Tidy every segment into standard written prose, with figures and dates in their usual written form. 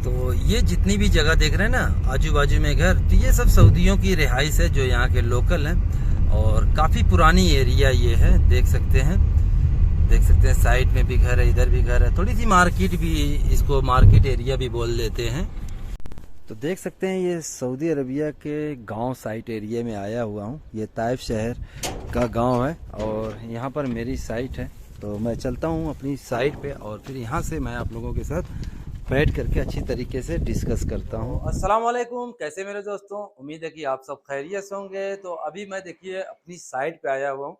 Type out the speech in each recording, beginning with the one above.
तो ये जितनी भी जगह देख रहे हैं ना आजू बाजू में घर, तो ये सब सऊदियों की रिहाइश है जो यहाँ के लोकल हैं। और काफ़ी पुरानी एरिया ये है, देख सकते हैं। देख सकते हैं साइड में भी घर है, इधर भी घर है, थोड़ी सी मार्केट भी, इसको मार्केट एरिया भी बोल देते हैं। तो देख सकते हैं ये सऊदी अरबिया के गांव साइट एरिया में आया हुआ हूँ। ये ताइफ शहर का गांव है और यहाँ पर मेरी साइट है। तो मैं चलता हूँ अपनी साइट पे और फिर यहाँ से मैं आप लोगों के साथ बैठ करके अच्छी तरीके से डिस्कस करता हूँ। अस्सलाम वालेकुम, कैसे मेरे दोस्तों, उम्मीद है कि आप सब खैरियत से होंगे। तो अभी मैं देखिए अपनी साइट पे आया हुआ हूँ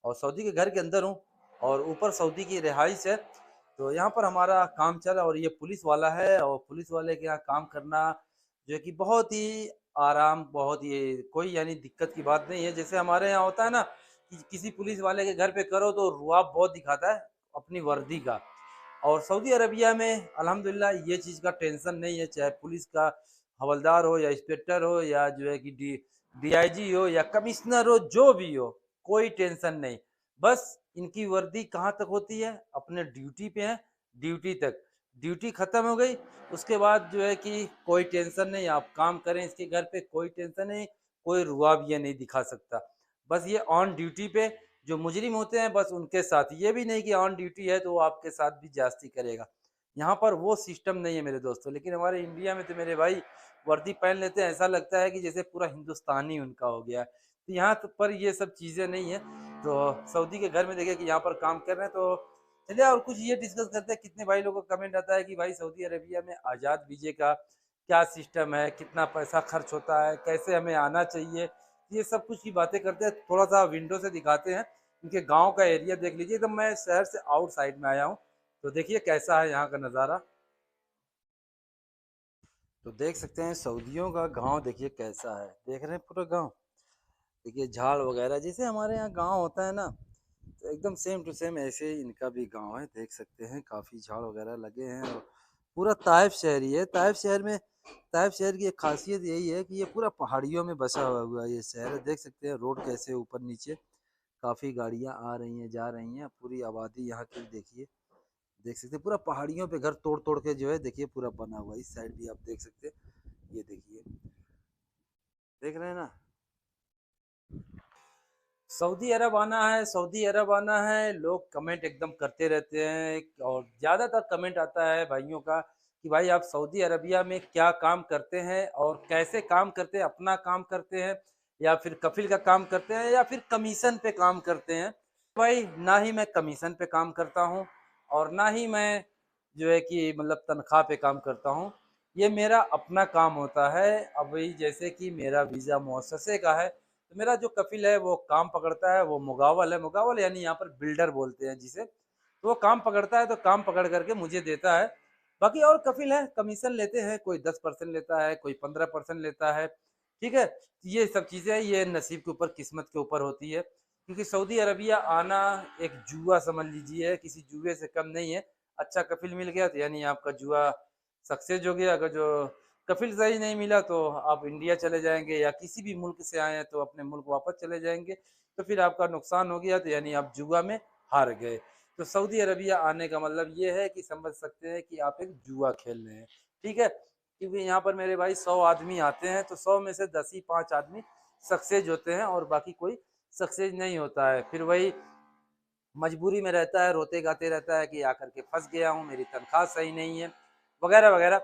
और सऊदी के घर के अंदर हूँ और ऊपर सऊदी की रिहाइश है। तो यहाँ पर हमारा काम चल, और ये पुलिस वाला है और पुलिस वाले के यहाँ काम करना जो है कि बहुत ही आराम, बहुत ये कोई यानी दिक्कत की बात नहीं है। जैसे हमारे यहाँ होता है ना कि किसी पुलिस वाले के घर पे करो तो रुआब बहुत दिखाता है अपनी वर्दी का। और सऊदी अरबिया में अल्हम्दुलिल्लाह ये चीज़ का टेंशन नहीं है, चाहे पुलिस का हवलदार हो या इंस्पेक्टर हो या जो है कि डीआईजी हो या कमिश्नर हो, जो भी हो, कोई टेंशन नहीं। बस इनकी वर्दी कहाँ तक होती है, अपने ड्यूटी पे है, ड्यूटी तक। ड्यूटी खत्म हो गई, उसके बाद जो है कि कोई टेंशन नहीं, आप काम करें इसके घर पे, कोई टेंशन नहीं, कोई रुआब ये नहीं दिखा सकता। बस ये ऑन ड्यूटी पे जो मुजरिम होते हैं बस उनके साथ, ये भी नहीं कि ऑन ड्यूटी है तो वो आपके साथ भी ज्यादती करेगा। यहाँ पर वो सिस्टम नहीं है मेरे दोस्तों। लेकिन हमारे इंडिया में तो मेरे भाई वर्दी पहन लेते हैं, ऐसा लगता है कि जैसे पूरा हिंदुस्तानी उनका हो गया है। तो यहाँ पर ये सब चीज़ें नहीं है। तो सऊदी के घर में देखिए कि यहाँ पर काम कर रहे हैं। तो चलिए और कुछ ये डिस्कस करते हैं। कितने भाई लोगों का कमेंट आता है कि भाई सऊदी अरेबिया में आज़ाद वीजे का क्या सिस्टम है, कितना पैसा खर्च होता है, कैसे हमें आना चाहिए, ये सब कुछ की बातें करते हैं। थोड़ा सा विंडो से दिखाते हैं, इनके गांव का एरिया देख लीजिए। एकदम मैं शहर से आउट साइड में आया हूँ, तो देखिए कैसा है यहाँ का नज़ारा। तो देख सकते हैं सऊदियों का गांव, देखिए कैसा है, देख रहे हैं पूरा गांव। देखिए झाड़ वगैरह जैसे हमारे यहाँ गांव होता है ना, तो एकदम सेम टू सेम ऐसे ही इनका भी गांव है। देख सकते हैं काफ़ी झाड़ वगैरह लगे हैं और पूरा ताइफ शहर ही है। ताइफ शहर में, ताइफ शहर की एक खासियत यही है कि ये पूरा पहाड़ियों में बसा हुआ है ये शहर है। देख सकते हैं रोड कैसे ऊपर नीचे, काफ़ी गाड़ियाँ आ रही हैं जा रही हैं, पूरी आबादी यहाँ की देखिए। देख सकते हैं पूरा पहाड़ियों पे घर तोड़ तोड़ के जो है देखिए पूरा बना हुआ है। इस साइड भी आप देख सकते हैं, ये देखिए, देख रहे हैं ना। सऊदी अरब आना है, सऊदी अरब आना है, लोग कमेंट एकदम करते रहते हैं। और ज़्यादातर कमेंट आता है भाइयों का कि भाई आप सऊदी अरबिया में क्या काम करते हैं और कैसे काम करते हैं, अपना काम करते हैं या फिर कफिल का काम करते हैं या फिर कमीशन पे काम करते हैं। भाई ना ही मैं कमीशन पे काम करता हूँ और ना ही मैं जो है कि मतलब तनख्वाह पे काम करता हूँ। ये मेरा अपना काम होता है। अब वही जैसे कि मेरा वीज़ा मुअस्ससे का है, तो मेरा जो कफिल है वो काम पकड़ता है, वो मुगावल है। मुगावल यानी यहाँ पर बिल्डर बोलते हैं जिसे। तो वो काम पकड़ता है, तो काम पकड़ करके मुझे देता है। बाकी और कफिल है कमीशन लेते हैं, कोई 10% लेता है, कोई 15% लेता है। ठीक है, ये सब चीज़ें ये नसीब के ऊपर, किस्मत के ऊपर होती है। क्योंकि सऊदी अरबिया आना एक जुआ समझ लीजिए, किसी जुए से कम नहीं है। अच्छा कफिल मिल गया तो यानी आपका जुआ सक्सेस हो गया। अगर जो कफिल सही नहीं मिला तो आप इंडिया चले जाएंगे या किसी भी मुल्क से आए हैं तो अपने मुल्क वापस चले जाएंगे। तो फिर आपका नुकसान हो गया, तो यानी आप जुआ में हार गए। तो सऊदी अरबिया आने का मतलब ये है कि समझ सकते हैं कि आप एक जुआ खेल रहे हैं। ठीक है, क्योंकि यहाँ पर मेरे भाई 100 आदमी आते हैं तो 100 में से 10 ही 5 आदमी सक्सेस होते हैं और बाकी कोई सक्सेस नहीं होता है। फिर वही मजबूरी में रहता है, रोते गाते रहता है कि आकर के फंस गया हूँ, मेरी तनख्वाह सही नहीं है, वगैरह वगैरह।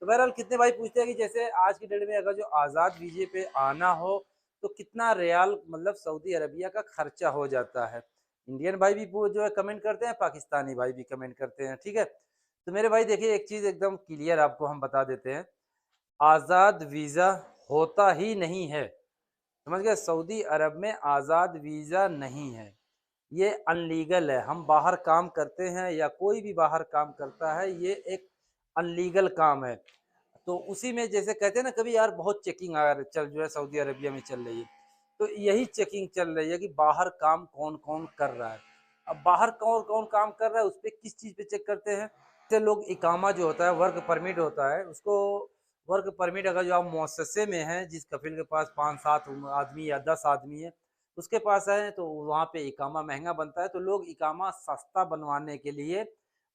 तो बहरहाल कितने भाई पूछते हैं कि जैसे आज की डेट में अगर जो आज़ाद वीजे पे आना हो तो कितना रियाल मतलब सऊदी अरबिया का खर्चा हो जाता है। इंडियन भाई भी जो है कमेंट करते हैं, पाकिस्तानी भाई भी कमेंट करते हैं। ठीक है, तो मेरे भाई देखिए एक चीज़ एकदम क्लियर आपको हम बता देते हैं, आज़ाद वीज़ा होता ही नहीं है। समझ गए, सऊदी अरब में आज़ाद वीज़ा नहीं है, ये अनलीगल है। हम बाहर काम करते हैं या कोई भी बाहर काम करता है, ये एक अनलीगल काम है। तो उसी में जैसे कहते हैं ना कभी यार बहुत चेकिंग चल जो है सऊदी अरबिया में चल रही है, तो यही चेकिंग चल रही है कि बाहर काम कौन कौन कर रहा है। अब बाहर कौन कौन काम कर रहा है उस पर किस चीज़ पे चेक करते हैं। जैसे लोग इकामा जो होता है, वर्क परमिट होता है, उसको वर्क परमिट अगर जो आप मुअस्ससे में हैं, जिस कफिल के पास 5-7 आदमी या 10 आदमी है उसके पास है, तो वहाँ पे इकामा महंगा बनता है। तो लोग इकामा सस्ता बनवाने के लिए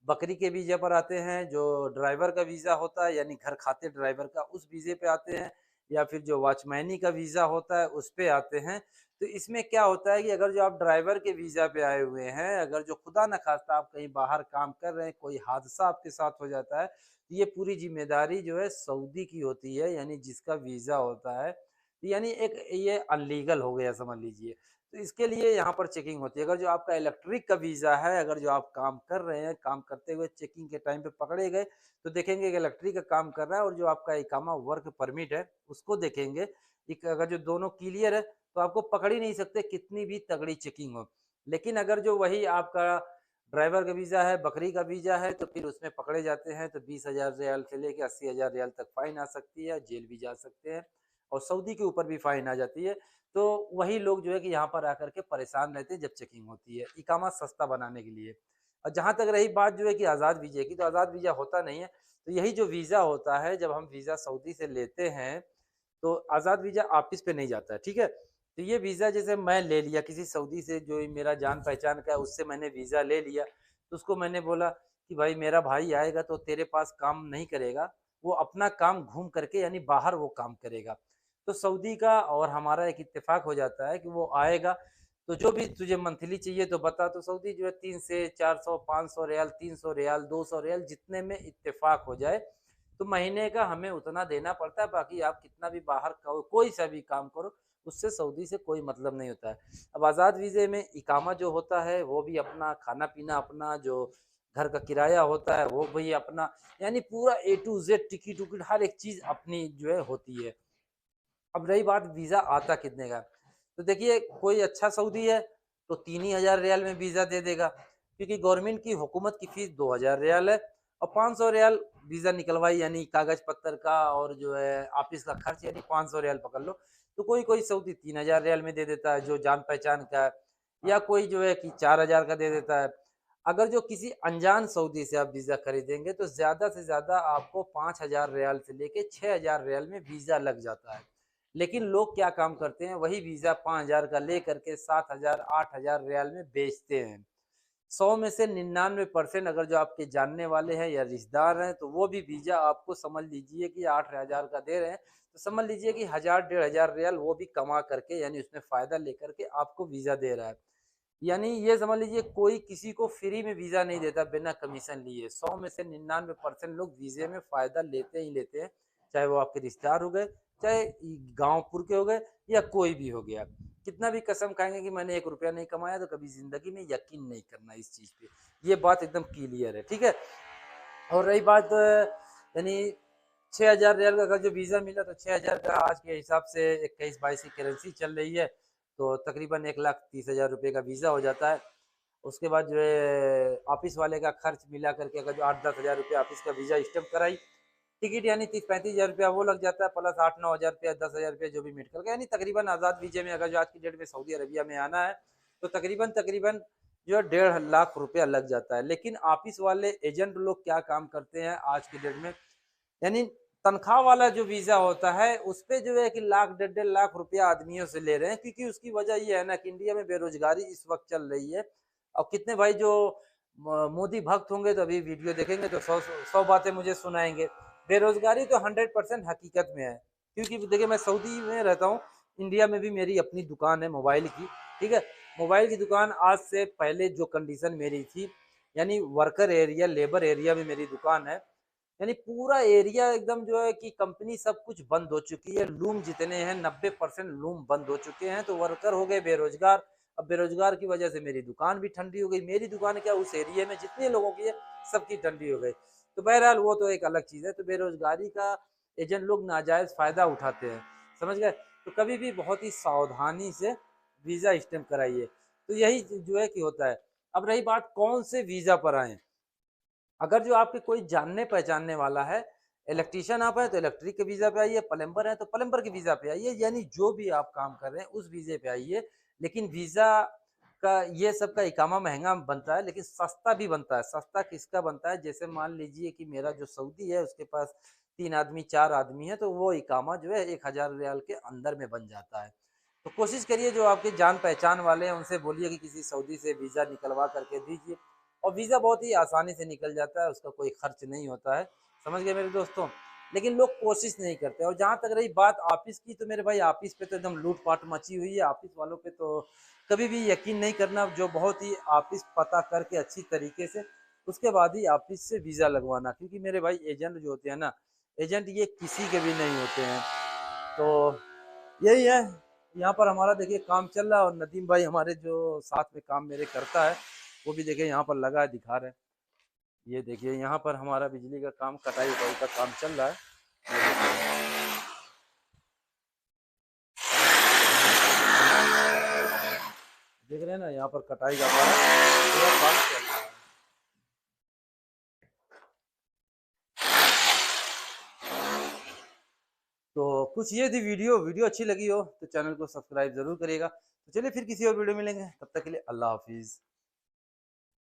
बकरी के वीज़ा पर आते हैं, जो ड्राइवर का वीज़ा होता है यानी घर खाते ड्राइवर का उस वीज़े पे आते हैं, या फिर जो वॉचमैनी का वीज़ा होता है उस पे आते हैं। तो इसमें क्या होता है कि अगर जो आप ड्राइवर के वीज़ा पे आए हुए हैं, अगर जो खुदा न खास्ता आप कहीं बाहर काम कर रहे हैं, कोई हादसा आपके साथ हो जाता है, तो ये पूरी ज़िम्मेदारी जो है सऊदी की होती है, यानी जिसका वीज़ा होता है, यानी एक ये अनलीगल हो गया समझ लीजिए। तो इसके लिए यहाँ पर चेकिंग होती है। अगर जो आपका इलेक्ट्रिक का वीज़ा है, अगर जो आप काम कर रहे हैं, काम करते हुए चेकिंग के टाइम पे पकड़े गए, तो देखेंगे कि इलेक्ट्रिक का काम कर रहा है और जो आपका इकामा वर्क परमिट है, उसको देखेंगे। एक अगर जो दोनों क्लियर है, तो आपको पकड़ ही नहीं सकते कितनी भी तगड़ी चेकिंग हो। लेकिन अगर जो वही आपका ड्राइवर का वीज़ा है, बकरी का वीज़ा है, तो फिर उसमें पकड़े जाते हैं तो 20,000 रियाल से लेके 80,000 रियाल तक फ़ाइन आ सकती है, जेल भी जा सकते हैं और सऊदी के ऊपर भी फ़ाइन आ जाती है। तो वही लोग जो है कि यहाँ पर आकर के परेशान रहते हैं जब चेकिंग होती है, इकामा सस्ता बनाने के लिए। और जहाँ तक रही बात जो है कि आज़ाद वीज़े की, तो आज़ाद वीज़ा होता नहीं है। तो यही जो वीज़ा होता है, जब हम वीज़ा सऊदी से लेते हैं, तो आज़ाद वीज़ा ऑफ़िस पे नहीं जाता है, ठीक है? तो ये वीज़ा जैसे मैं ले लिया किसी सऊदी से, जो मेरा जान-पहचान का है, उससे मैंने वीज़ा ले लिया, तो उसको मैंने बोला कि भाई मेरा भाई आएगा तो तेरे पास काम नहीं करेगा, वो अपना काम घूम करके यानी बाहर वो काम करेगा। तो सऊदी का और हमारा एक इत्तेफ़ाक हो जाता है कि वो आएगा, तो जो भी तुझे मंथली चाहिए तो बता, तो सऊदी जो है 3 से 400, 500 रियाल, 300 रियाल, 200 रियाल जितने में इत्तेफ़ाक हो जाए, तो महीने का हमें उतना देना पड़ता है, बाकी आप कितना भी बाहर कोई सा भी काम करो, उससे सऊदी से कोई मतलब नहीं होता है। अब आज़ाद वीज़े में इकामा जो होता है, वो भी अपना, खाना-पीना अपना, जो घर का किराया होता है, वो भी अपना, यानी पूरा ए टू ज़ेड टिकट-विकट हर एक चीज़ अपनी जो है होती है। अब रही बात वीज़ा आता कितने का, तो देखिए कोई अच्छा सऊदी है, तो 3 ही हज़ार रियाल में वीज़ा दे देगा, क्योंकि गवर्नमेंट की हुकूमत की फ़ीस 2,000 रियाल है और 500 रियाल वीज़ा निकलवाई यानी कागज़ पत्तर का और जो है ऑफ़िस का खर्च यानी 500 रियाल पकड़ लो। तो कोई-कोई सऊदी 3,000 रियाल में दे देता है जो जान-पहचान का है, या कोई जो है कि 4,000 का दे देता है। अगर जो किसी अनजान सऊदी से आप वीज़ा खरीदेंगे तो ज़्यादा से ज़्यादा आपको 5,000 रियाल से लेके 6,000 रियाल में वीज़ा लग जाता है। लेकिन लोग क्या काम करते हैं, वही वीज़ा 5,000 का लेकर के 7,000 8,000 रियाल में बेचते हैं। 100 में से 99% अगर जो आपके जानने वाले हैं या रिश्तेदार हैं, तो वो भी वीज़ा आपको समझ लीजिए कि 8,000 का दे रहे हैं, तो समझ लीजिए कि 1,000 डेढ़ हज़ार रियाल वो भी कमा करके यानी उसमें फ़ायदा लेकर के आपको वीज़ा दे रहा है। यानी ये समझ लीजिए कोई किसी को फ्री में वीज़ा नहीं देता बिना कमीशन लिए। 100 में से 99% लोग वीज़े में फ़ायदा लेते ही लेते हैं, चाहे वो आपके रिश्तेदार हो गए, चाहे गाँव-पुर के हो गए या कोई भी हो गया। कितना भी कसम खाएँगे कि मैंने 1 रुपया नहीं कमाया, तो कभी ज़िंदगी में यकीन नहीं करना इस चीज़ पे। ये बात एकदम क्लियर है, ठीक है? और रही बात यानी 6,000 रियाल का अगर जो वीज़ा मिला, तो 6,000 का आज के हिसाब से 21-22 की करेंसी चल रही है, तो तकरीबन 1,30,000 रुपए का वीज़ा हो जाता है। उसके बाद जो है ऑफ़िस वाले का खर्च मिला करके अगर जो 8-10 हज़ार रुपए ऑफ़िस का वीज़ा स्टैम्प कराई, टिकट यानी 30-35 हज़ार रुपया वो लग जाता है, प्लस 8-9 हज़ार रुपया, 10 हज़ार रुपया जो भी मेडिकल का, यानी तकरीबन आज़ाद वीज़े में अगर जो आज की डेट में सऊदी अरबिया में आना है, तो तकरीबन जो है 1,50,000 रुपया लग जाता है। लेकिन ऑफ़िस वाले एजेंट लोग क्या काम करते हैं आज की डेट में, यानी तनख्वाह वाला जो वीज़ा होता है, उसपे जो है कि लाख डेढ़-डेढ़ लाख रुपया आदमियों से ले रहे हैं, क्योंकि उसकी वजह ये है ना कि इंडिया में बेरोज़गारी इस वक़्त चल रही है। और कितने भाई जो मोदी भक्त होंगे तो अभी वीडियो देखेंगे तो 100 बातें मुझे सुनाएँगे। बेरोज़गारी तो 100% हकीकत में है, क्योंकि देखिए मैं सऊदी में रहता हूँ, इंडिया में भी मेरी अपनी दुकान है मोबाइल की, ठीक है? मोबाइल की दुकान आज से पहले जो कंडीशन मेरी थी, यानी वर्कर एरिया, लेबर एरिया में मेरी दुकान है, यानी पूरा एरिया एकदम जो है कि कंपनी सब कुछ बंद हो चुकी है, लूम जितने हैं 90% लूम बंद हो चुके हैं, तो वर्कर हो गए बेरोजगार। अब बेरोजगार की वजह से मेरी दुकान भी ठंडी हो गई, मेरी दुकान क्या उस एरिया में जितने लोगों की है सबकी ठंडी हो गई। तो बहरहाल वो तो एक अलग चीज़ है, तो बेरोजगारी का एजेंट लोग नाजायज़ फ़ायदा उठाते हैं, समझ गए? तो कभी भी बहुत ही सावधानी से वीज़ा स्टैम्प कराइए, तो यही जो है कि होता है। अब रही बात कौन से वीज़ा पर आएँ, अगर जो आपके कोई जानने पहचानने वाला है, इलेक्ट्रीशियन आप हैं तो इलेक्ट्रिक के वीज़ा पे आइए, प्लम्बर हैं तो प्लम्बर के वीज़ा पे आइए, यानी जो भी आप काम कर रहे हैं उस वीज़े पे आइए। लेकिन वीज़ा का ये सब का इकामा महँगा बनता है, लेकिन सस्ता भी बनता है। सस्ता किसका बनता है, जैसे मान लीजिए कि मेरा जो सऊदी है उसके पास 3 आदमी 4 आदमी हैं, तो वो इकामा जो है 1,000 रियाल के अंदर में बन जाता है। तो कोशिश करिए जो आपके जान पहचान वाले हैं उनसे बोलिए कि किसी सऊदी से वीज़ा निकलवा करके दीजिए। और वीज़ा बहुत ही आसानी से निकल जाता है, उसका कोई खर्च नहीं होता है, समझ गए मेरे दोस्तों। लेकिन लोग कोशिश नहीं करते। और जहाँ तक रही बात ऑफिस की, तो मेरे भाई ऑफिस पे तो एकदम लूट-पाट मची हुई है। ऑफिस वालों पे तो कभी भी यकीन नहीं करना, जो बहुत ही ऑफिस पता करके अच्छी तरीके से उसके बाद ही ऑफिस से वीज़ा लगवाना, क्योंकि मेरे भाई एजेंट जो होते हैं ना, एजेंट ये किसी के भी नहीं होते हैं। तो यही है, यहाँ पर हमारा देखिए काम चल रहा है, और नदीम भाई हमारे जो साथ में काम मेरे करता है, वो भी देखिए यहाँ पर लगा है, दिखा रहे हैं। ये देखिए यहाँ पर हमारा बिजली का काम, कटाई वटाई का काम चल रहा है। देख रहे हैं ना, यहाँ पर कटाई का हमारा पूरा काम चल रहा है। तो कुछ ये थी वीडियो। वीडियो अच्छी लगी हो तो चैनल को सब्सक्राइब जरूर करिएगा। तो चलिए फिर किसी और वीडियो मिलेंगे, तब तक के लिए अल्लाह हाफिज़।